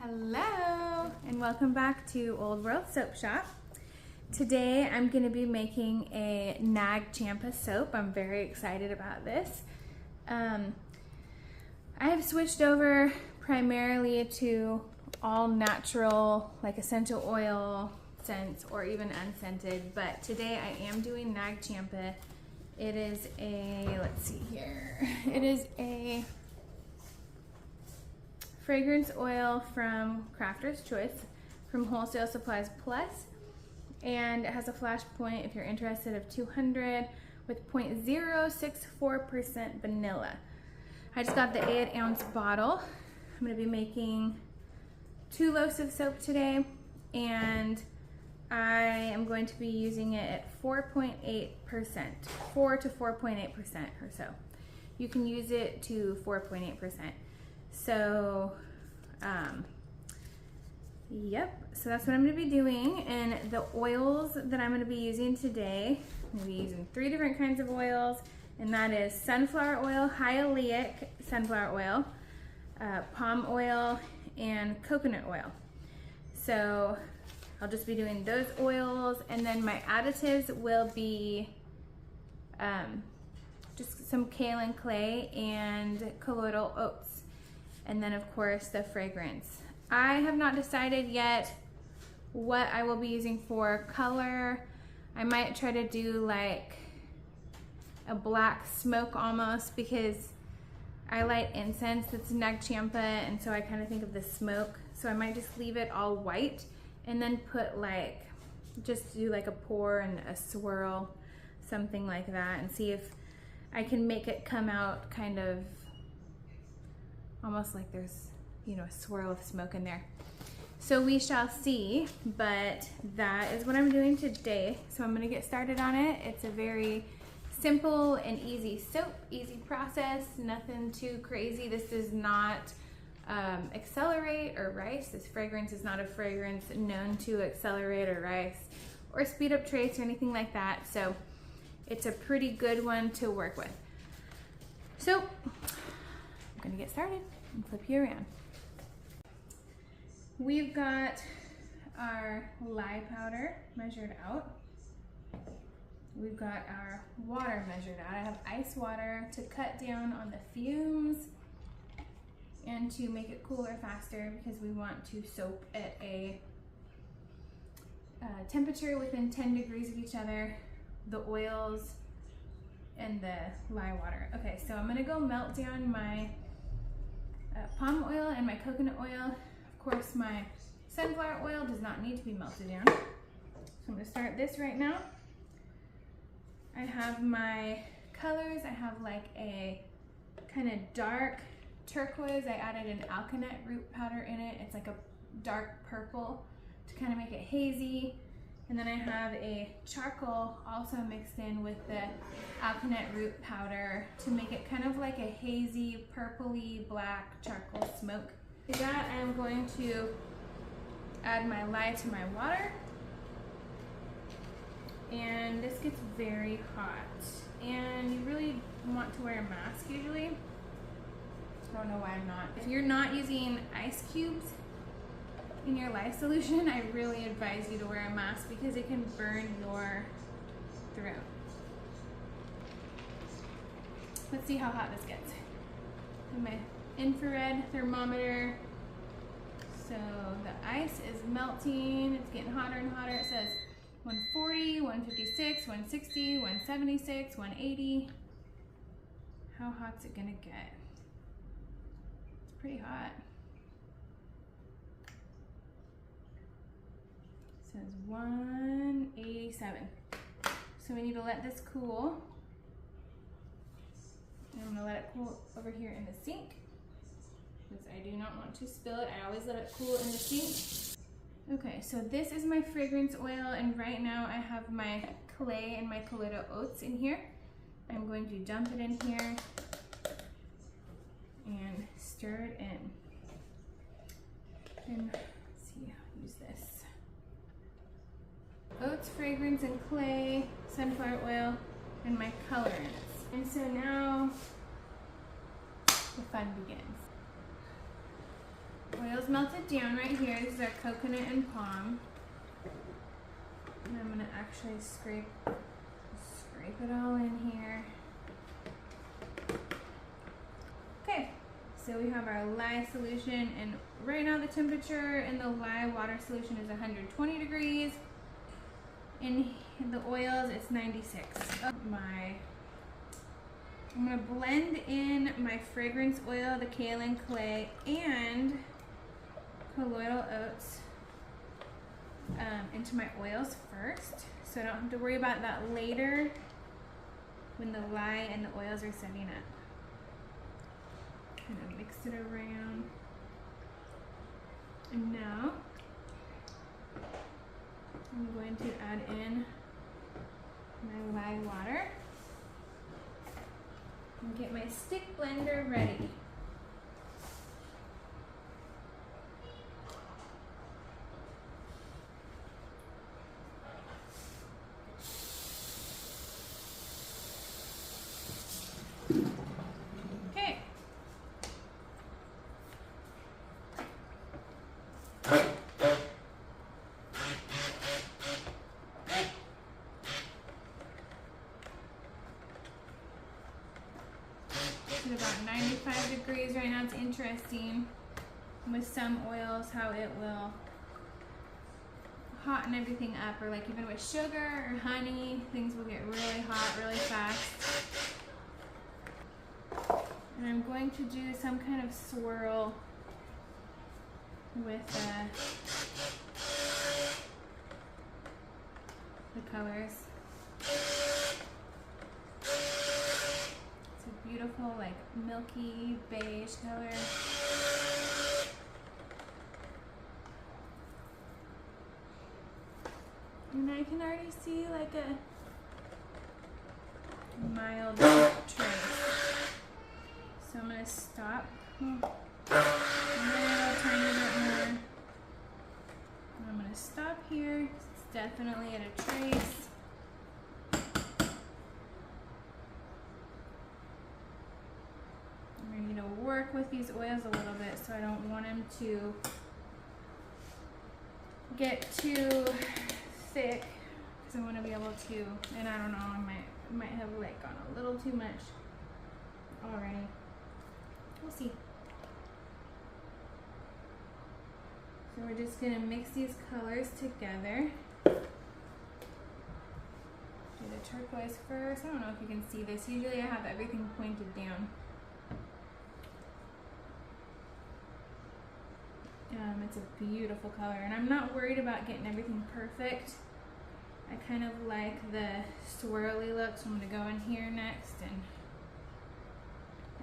Hello and welcome back to Old World Soap Shop. Today I'm going to be making a Nag Champa soap. I'm very excited about this. I have switched over primarily to all natural, like essential oil scents or even unscented, but today I am doing Nag Champa. It is a, let's see here, it is a fragrance oil from Crafter's Choice from Wholesale Supplies Plus, and it has a flash point, if you're interested, of 200 with 0.064% vanilla. I just got the 8-ounce bottle. I'm going to be making 2 loaves of soap today, and I am going to be using it at 4.8%, 4 to 4.8% or so. You can use it to 4.8%. So, yep, so that's what I'm going to be doing. And the oils that I'm going to be using today, I'm going to be using 3 different kinds of oils, and that is sunflower oil, hyalaic sunflower oil, palm oil, and coconut oil. So I'll just be doing those oils, and then my additives will be just some kaolin clay and colloidal oats, and then of course the fragrance. I have not decided yet what I will be using for color. I might try to do like a black smoke almost, because I light incense that's Nag Champa, and so I kind of think of the smoke. So I might just leave it all white and then put like, just do like a pour and a swirl, something like that, and see if I can make it come out kind of almost like there's, you know, a swirl of smoke in there. So we shall see, but that is what I'm doing today. So I'm gonna get started on it. It's a very simple and easy soap, easy process, nothing too crazy. This does not accelerate or rise. This fragrance is not a fragrance known to accelerate or rise or speed up trace or anything like that. So it's a pretty good one to work with. So I'm gonna get started and flip you around. We've got our lye powder measured out. We've got our water measured out. I have ice water to cut down on the fumes and to make it cooler faster, because we want to soap at a temperature within 10 degrees of each other, the oils and the lye water. Okay, so I'm gonna go melt down my palm oil and my coconut oil. Of course, my sunflower oil does not need to be melted down. So I'm gonna start this right now. I have my colors. I have like a kind of dark turquoise. I added an alkanet root powder in it. It's like a dark purple to kind of make it hazy. And then I have a charcoal also mixed in with the alkanet root powder to make it kind of like a hazy, purpley, black charcoal smoke. For that, I am going to add my lye to my water. And this gets very hot. And you really want to wear a mask usually. I don't know why I'm not. If you're not using ice cubes in your lye solution, I really advise you to wear a mask, because it can burn your throat. Let's see how hot this gets. And my infrared thermometer. So the ice is melting. It's getting hotter and hotter. It says 140, 156, 160, 176, 180. How hot's it gonna get? It's pretty hot. It says 187. So we need to let this cool. I'm gonna let it cool over here in the sink, because I do not want to spill it. I always let it cool in the sink. Okay, so this is my fragrance oil, and right now I have my clay and my colloidal oats in here. I'm going to dump it in here and stir it in. And let's see, I'll use this. Oats, fragrance, and clay, sunflower oil, and my colorants. And so now the fun begins. Oil's melted down right here. This is our coconut and palm. And I'm gonna actually scrape it all in here. Okay, so we have our lye solution, and right now the temperature in the lye water solution is 120 degrees. In the oils, it's 96. I'm gonna blend in my fragrance oil, the kaolin clay, and colloidal oats into my oils first, so I don't have to worry about that later when the lye and the oils are setting up. Kind of mix it around. And now I'm going to add in my lye water and get my stick blender ready. Okay. It's about 95 degrees right now. It's interesting with some oils how it will hot and everything up, or like even with sugar or honey, things will get really hot really fast. And I'm going to do some kind of swirl with the colors. It's a beautiful, like, milky beige color. And I can already see like a mild trace. So I'm gonna stop a little tiny bit more. And I'm gonna stop here. It's definitely at a trace. I'm gonna need to work with these oils a little bit, so I don't want them to get too thick, because I want to be able to, and I don't know, I might have like gone a little too much already. We'll see. So we're just gonna mix these colors together. Do the turquoise first. I don't know if you can see this. Usually I have everything pointed down. It's a beautiful color, and I'm not worried about getting everything perfect. I kind of like the swirly look, so I'm gonna go in here next, and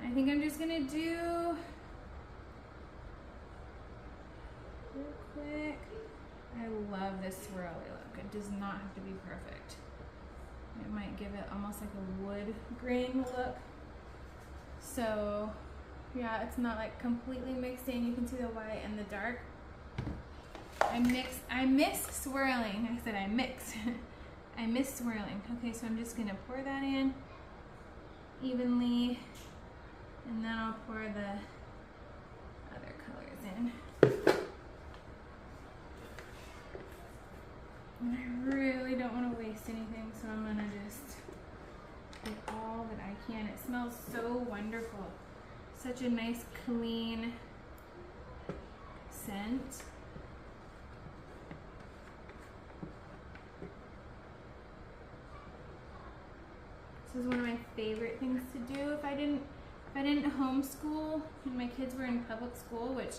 I think I'm just gonna do real quick. I love this swirly look. It does not have to be perfect. It might give it almost like a wood grain look. So yeah, it's not like completely mixed in. You can see the white and the dark. I miss swirling. I said I mix. I miss swirling. Okay, so I'm just gonna pour that in evenly, and then I'll pour the other colors in. And I really don't want to waste anything, so I'm gonna just get all that I can. It smells so wonderful. Such a nice, clean scent. This is one of my favorite things to do. If I didn't homeschool and my kids were in public school, which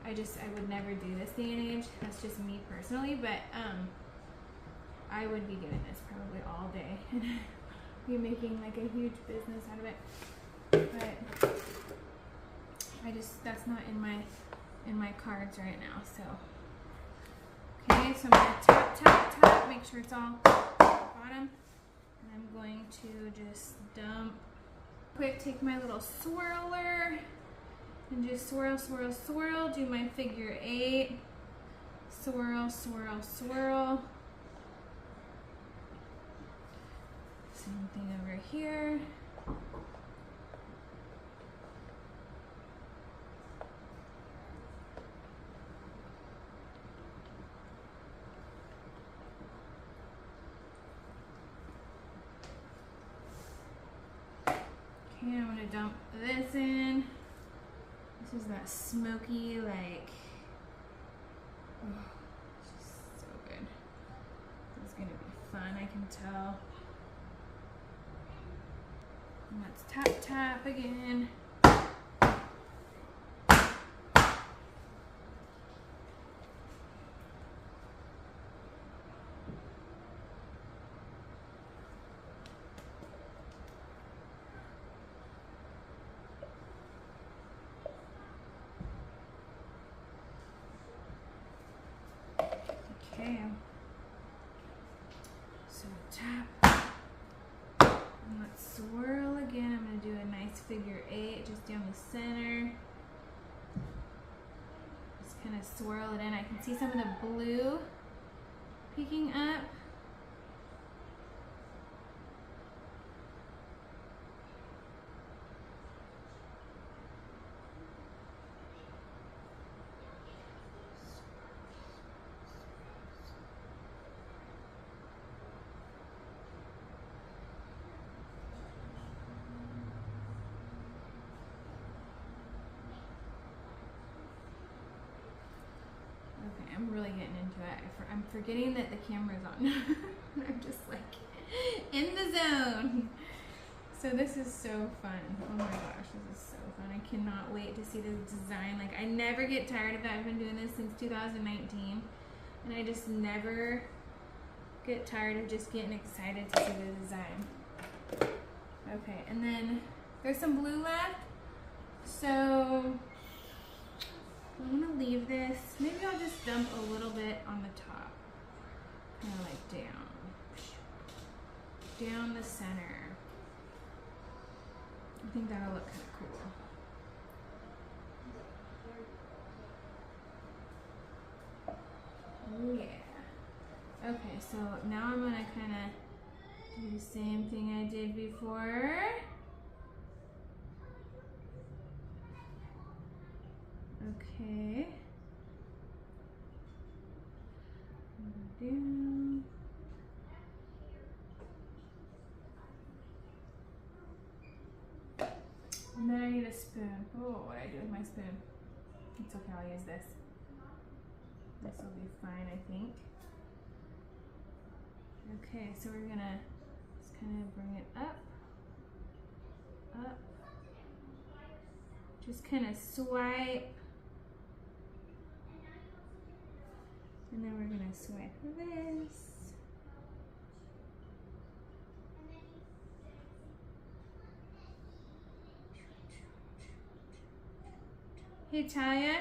I would never do this day and age. That's just me personally, but I would be doing this probably all day and be making like a huge business out of it. But that's not in my cards right now. So okay, so I'm gonna tap, make sure it's all bottom. And I'm going to just dump quick, take my little swirler and just swirl, swirl, swirl, do my figure 8, swirl, swirl, swirl. Same thing over here. Okay, I'm gonna dump this in. This is that smoky, like, oh, it's just so good. This is gonna be fun, I can tell. And let's tap tap again. Okay, so tap, and let's swirl again. I'm going to do a nice figure 8 just down the center. Just kind of swirl it in. I can see some of the blue peeking up. Okay, I'm really getting into it. I'm forgetting that the camera's on. I'm just like in the zone. So this is so fun. Oh my gosh, this is so fun. I cannot wait to see the design. Like, I never get tired of that. I've been doing this since 2019, and I just never get tired of just getting excited to see the design. Okay, and then there's some blue left. So I'm gonna leave this. Maybe I'll just dump a little bit on the top. Kind of like down the center. I think that'll look kind of cool. Oh yeah. Okay, so now I'm gonna kind of do the same thing I did before. Okay. Down. And then I need a spoon. Oh, what do I do with my spoon? It's okay, I'll use this. This will be fine, I think. Okay, so we're gonna just kind of bring it up. Just kind of swipe. And then we're gonna swipe this. Hey, Talia.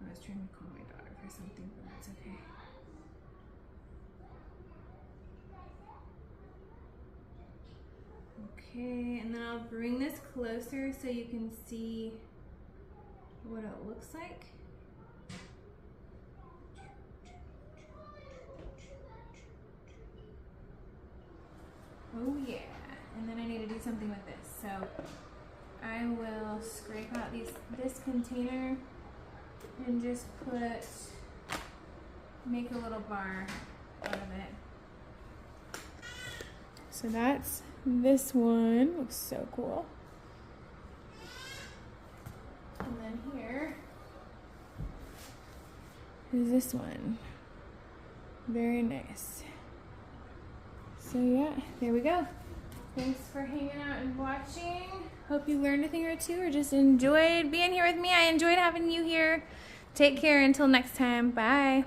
I was trying to call my daughter for something, but that's okay. Okay, and then I'll bring this closer so you can see what it looks like. Oh yeah, and then I need to do something with this. So I will scrape out this container and just make a little bar out of it. So that's this one. Looks so cool. And then here is this one. Very nice. So yeah, there we go. Thanks for hanging out and watching. Hope you learned a thing or two or just enjoyed being here with me. I enjoyed having you here. Take care until next time. Bye.